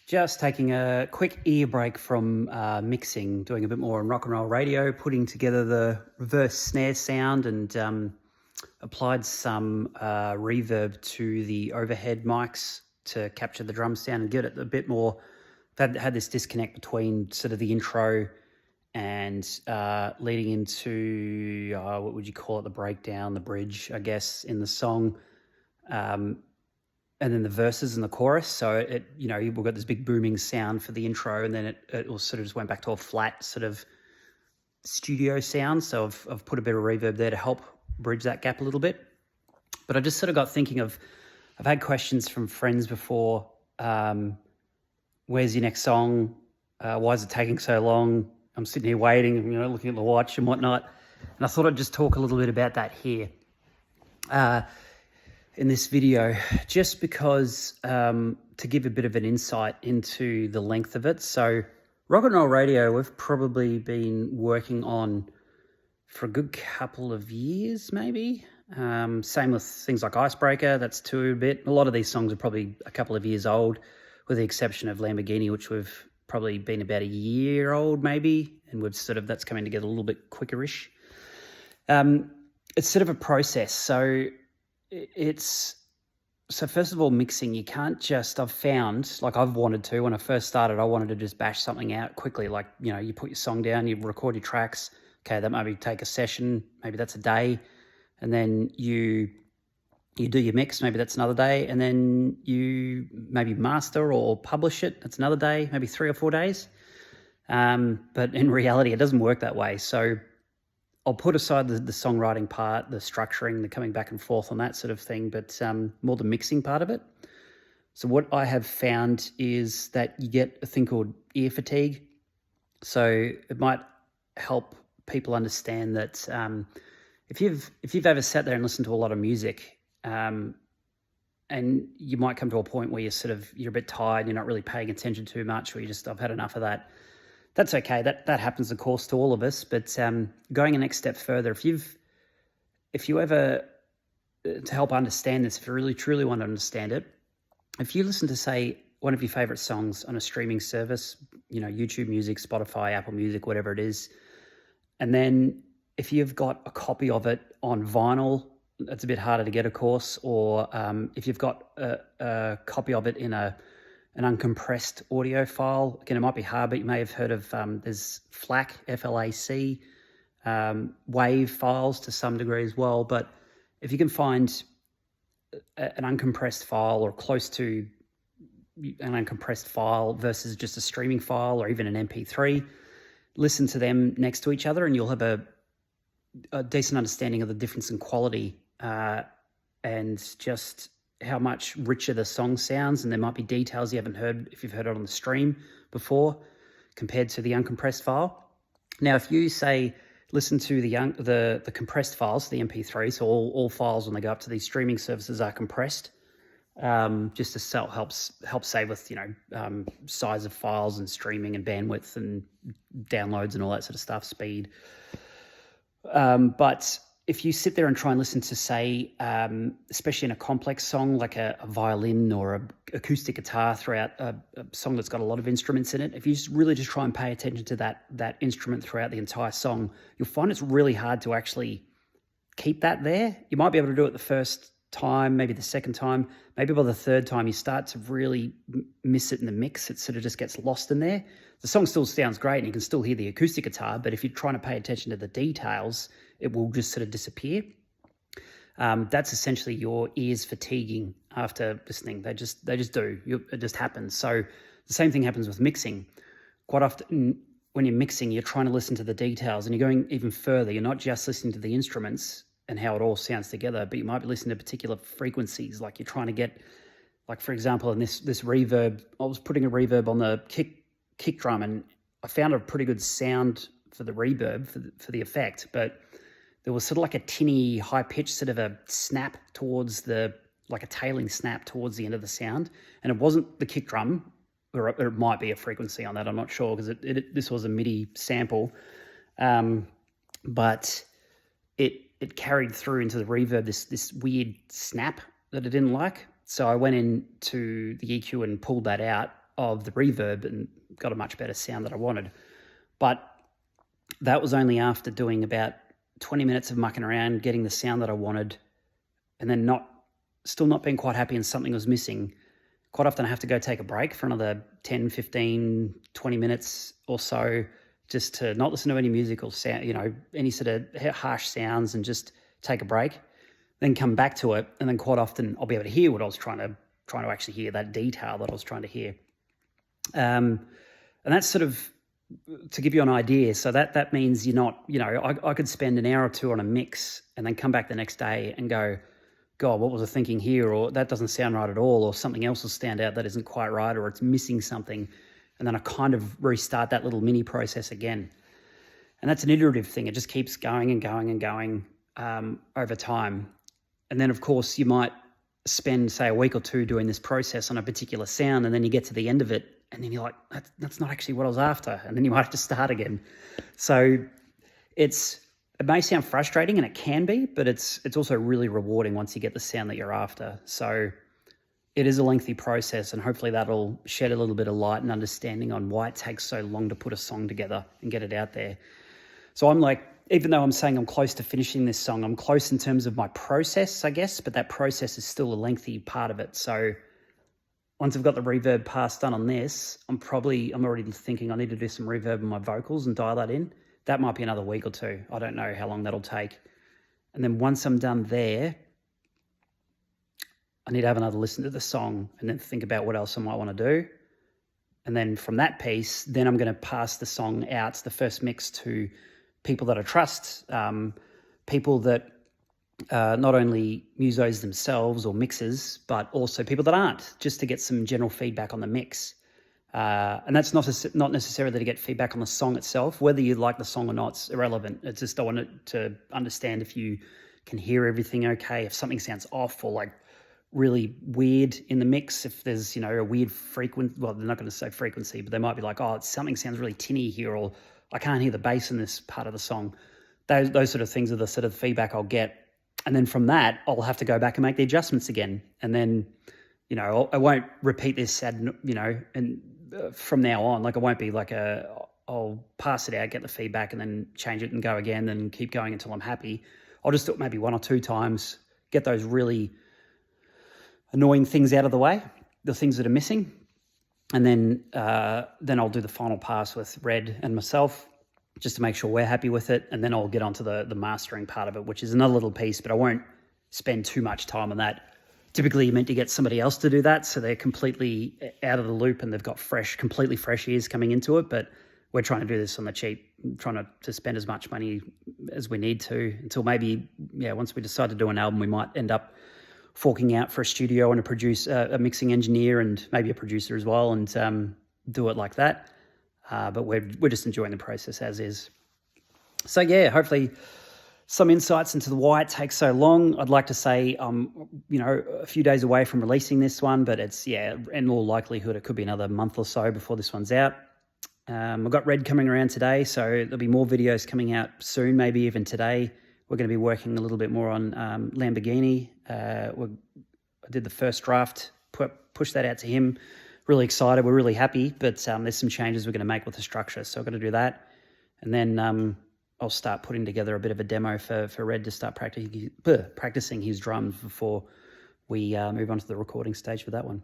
Just taking a quick ear break from mixing, doing a bit more on rock and roll radio, putting together the reverse snare sound and applied some reverb to the overhead mics to capture the drum sound and get it a bit more. Had this disconnect between sort of the intro and leading into, what would you call it, the breakdown, the bridge, I guess, in the song. And then the verses and the chorus. So we've got this big booming sound for the intro, and then it all sort of just went back to a flat sort of studio sound. So I've put a bit of reverb there to help bridge that gap a little bit. But I just sort of got thinking I've had questions from friends before. Where's your next song? Why is it taking so long? I'm sitting here waiting, looking at the watch and whatnot. And I thought I'd just talk a little bit about that here. In this video, just because to give a bit of an insight into the length of it. So rock and roll radio, we've probably been working on for a good couple of years, maybe. Same with things like Icebreaker, that's a bit. A lot of these songs are probably a couple of years old, with the exception of Lamborghini, which we've probably been about a year old, maybe, and that's coming together a little bit quicker-ish. It's sort of a process. So first of all, mixing, you can't just, I've found, like I've wanted to, when I first started, I wanted to just bash something out quickly. Like, you put your song down, you record your tracks. Okay, that maybe take a session, maybe that's a day. And then you do your mix, maybe that's another day. And then you maybe master or publish it, that's another day, maybe 3 or 4 days. But in reality, it doesn't work that way. So I'll put aside the songwriting part, the structuring, the coming back and forth on that sort of thing, but more the mixing part of it. So what I have found is that you get a thing called ear fatigue. So it might help people understand that if you've ever sat there and listened to a lot of music, and you might come to a point where you're a bit tired, you're not really paying attention too much, or I've had enough of that. That's okay. That happens, of course, to all of us. But going a next step further, if you ever, to help understand this, if you really truly want to understand it, if you listen to, say, one of your favorite songs on a streaming service, YouTube Music, Spotify, Apple Music, whatever it is, and then if you've got a copy of it on vinyl, it's a bit harder to get, of course, or if you've got a copy of it in an uncompressed audio file. Again, it might be hard, but you may have heard of, there's FLAC, F-L-A-C, WAV files to some degree as well. But if you can find an uncompressed file or close to an uncompressed file versus just a streaming file or even an MP3, listen to them next to each other and you'll have a decent understanding of the difference in quality and just how much richer the song sounds, and there might be details you haven't heard if you've heard it on the stream before compared to the uncompressed file. Now, if you say listen to the compressed files, the MP3, so all files when they go up to these streaming services are compressed, just to help save with size of files and streaming and bandwidth and downloads and all that sort of stuff, speed. But if you sit there and try and listen to, say, especially in a complex song like a violin or a acoustic guitar throughout a song that's got a lot of instruments in it, if you just try and pay attention to that instrument throughout the entire song, you'll find it's really hard to actually keep that there. You might be able to do it the first time, maybe the second time, maybe by the third time you start to really miss it in the mix. It sort of just gets lost in there. The song still sounds great and you can still hear the acoustic guitar, but if you're trying to pay attention to the details, it will just sort of disappear. That's essentially your ears fatiguing after listening. They just do. It just happens. So the same thing happens with mixing. Quite often when you're mixing, you're trying to listen to the details and you're going even further. You're not just listening to the instruments and how it all sounds together, but you might be listening to particular frequencies. Like you're trying to get, like for example, in this reverb, I was putting a reverb on the kick drum and I found a pretty good sound for the reverb for the effect, but there was sort of like a tinny, high-pitched sort of a snap towards like a tailing snap towards the end of the sound. And it wasn't the kick drum, or it might be a frequency on that, I'm not sure, because this was a MIDI sample. But it carried through into the reverb, this weird snap that I didn't like. So I went into the EQ and pulled that out of the reverb and got a much better sound that I wanted. But that was only after doing about 20 minutes of mucking around, getting the sound that I wanted, and then still not being quite happy and something was missing. Quite often I have to go take a break for another 10, 15, 20 minutes or so, just to not listen to any musical sound, any sort of harsh sounds, and just take a break, then come back to it. And then quite often I'll be able to hear what I was trying to actually hear, that detail that I was trying to hear. And that's sort of to give you an idea. So that means you're not, I could spend an hour or two on a mix and then come back the next day and go, God, what was I thinking here? Or that doesn't sound right at all, or something else will stand out that isn't quite right, or it's missing something. And then I kind of restart that little mini process again. And that's an iterative thing. It just keeps going and going and going over time. And then, of course, you might spend, say, a week or two doing this process on a particular sound, and then you get to the end of it, and then you're like, that's not actually what I was after. And then you might have to start again. So it may sound frustrating, and it can be, but it's also really rewarding once you get the sound that you're after. So it is a lengthy process, and hopefully that'll shed a little bit of light and understanding on why it takes so long to put a song together and get it out there. So I'm like, even though I'm saying I'm close to finishing this song, I'm close in terms of my process, I guess, but that process is still a lengthy part of it. So once I've got the reverb pass done on this, I'm already thinking I need to do some reverb on my vocals and dial that in. That might be another week or two. I don't know how long that'll take. And then once I'm done there, I need to have another listen to the song and then think about what else I might want to do. And then from that piece, then I'm going to pass the song out, the first mix, to people that I trust, people that not only musos themselves or mixers, but also people that aren't, just to get some general feedback on the mix. And that's not necessarily to get feedback on the song itself. Whether you like the song or not, it's irrelevant. It's just I want to understand if you can hear everything okay, if something sounds off or like really weird in the mix, if there's, a weird frequency. Well, they're not going to say frequency, but they might be like, oh, something sounds really tinny here, or I can't hear the bass in this part of the song. Those sort of things are the sort of feedback I'll get. And then from that, I'll have to go back and make the adjustments again. And then, I won't repeat this and from now on, like, it won't be like I'll pass it out, get the feedback, and then change it and go again and keep going until I'm happy. I'll just do it maybe one or two times, get those really annoying things out of the way, the things that are missing. And then I'll do the final pass with Red and myself, just to make sure we're happy with it. And then I'll get onto the mastering part of it, which is another little piece, but I won't spend too much time on that. Typically, you're meant to get somebody else to do that, so they're completely out of the loop and they've got completely fresh ears coming into it. But we're trying to do this on the cheap, trying to spend as much money as we need to, until maybe, once we decide to do an album, we might end up forking out for a studio and a mixing engineer and maybe a producer as well, and do it like that. But we're just enjoying the process as is. So hopefully some insights into why it takes so long. I'd like to say a few days away from releasing this one, but it's in all likelihood it could be another month or so before this one's out. I've got Red coming around today, so there'll be more videos coming out soon, maybe even today. We're going to be working a little bit more on Lamborghini. I did the first draft, pushed that out to him. Really excited. We're really happy, but there's some changes we're going to make with the structure, so I'm going to do that. And then I'll start putting together a bit of a demo for Red to start practicing his drums before we move on to the recording stage for that one.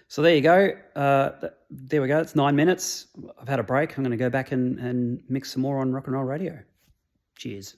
So there you go. There we go. It's 9 minutes. I've had a break. I'm going to go back and mix some more on Rock and Roll Radio. Cheers.